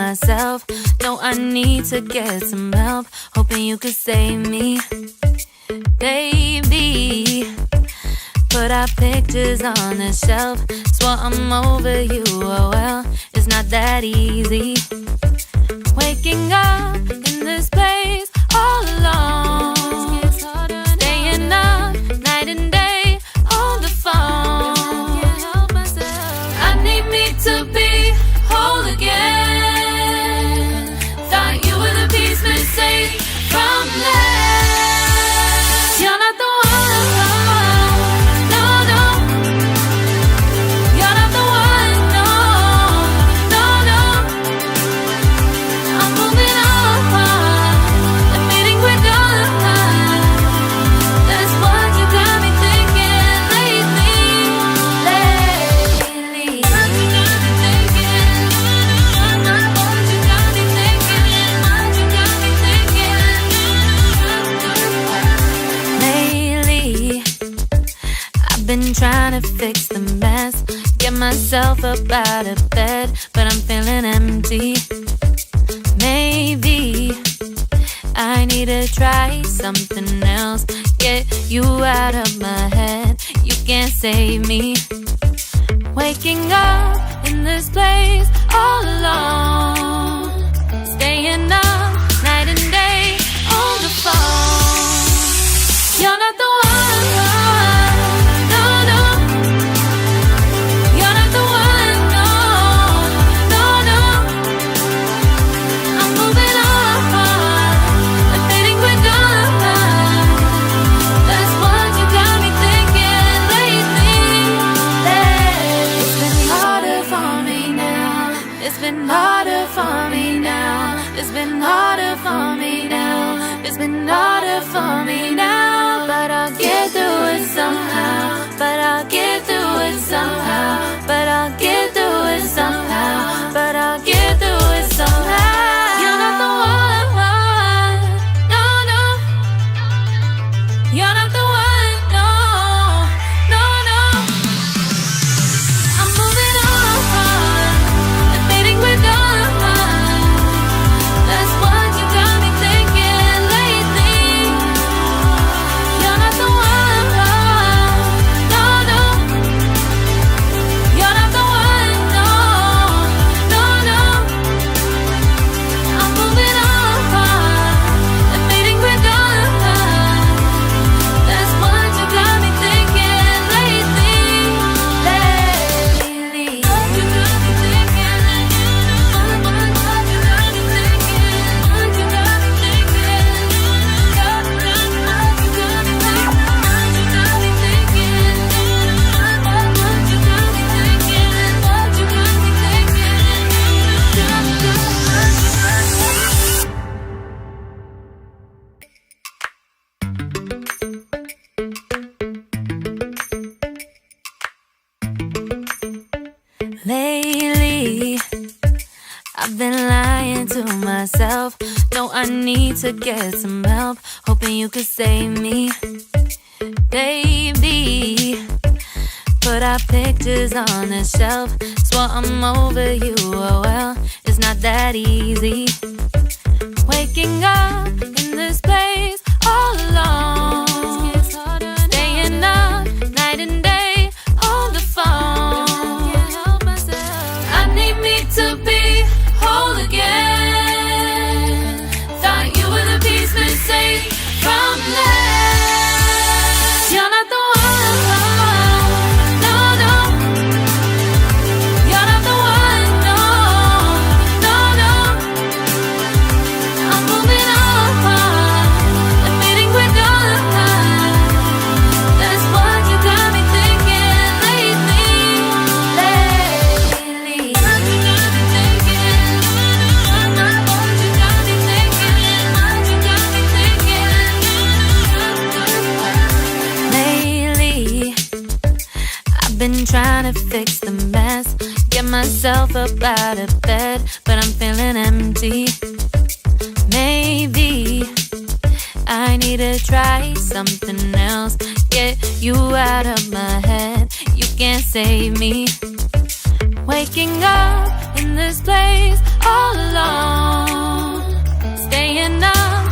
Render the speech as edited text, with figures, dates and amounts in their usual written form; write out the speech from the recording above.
myself. No, I need to get some help. Hoping you could save me, baby. Put our pictures on the shelf. Swore I'm over you, oh well, it's not that easy. Waking up in this place all alone, staying up night and day on the phone. I need me to be whole again. Thought you were the piece missing from left. You're not the one, no, no. You're not the one, no, no, no. I'm moving on, admitting we're done. That's what you got me thinking lately. What you got me thinking? What you got me thinking? What you got me thinking? Lately, I've been trying to fix the mess, get myself up out of bed, but I'm feeling empty. Maybe I need to try something else, get you out of my head. You can't save me. Waking up in this place all alone, staying up night and day on the phone. You're not the one, no, no. You're not the one, no, no, no. I'm moving on, admitting we're done. That's what you got me thinking lately. It's been harder for me now. It's been harder for me now. It's been harder for me now. It's been harder for me now. But I'll get through it somehow. But I'll get through it somehow. But I'll get through it somehow. But I'll get through it somehow. You're not the one, no, no. You're not the one, no, no, no. I'm moving on, admitting we're done. That's what you got me thinking lately. You're not the one, no, no. You're not the one, no, no, no. I'm moving on, admitting we're done. That's what you got me thinking lately. What you got me thinking? What you got me thinking? What you got me thinking? What you got me thinking? What you got me thinking? What you got me thinking? What you got me thinking? Lately, I've been lying to myself. No, I need to get some help. Hoping you could save me, baby. Put our pictures on the shelf. Swore I'm over you, oh well, it's not that easy. Waking up in this place all alone, staying up night and day on the phone. I need me to be whole again. Thought you were the piece missing from left. You're not the one, no, no. You're not the one, no, no, no. I'm moving on, admitting we're done. That's what you got me thinking lately. What you got me thinking? What you got me thinking? What you got me thinking? Lately, I've been trying to fix the mess, get myself up out of bed, but I'm feeling empty. Maybe I need to try something else, get you out of my head. You can't save me. Waking up in this place all alone, staying up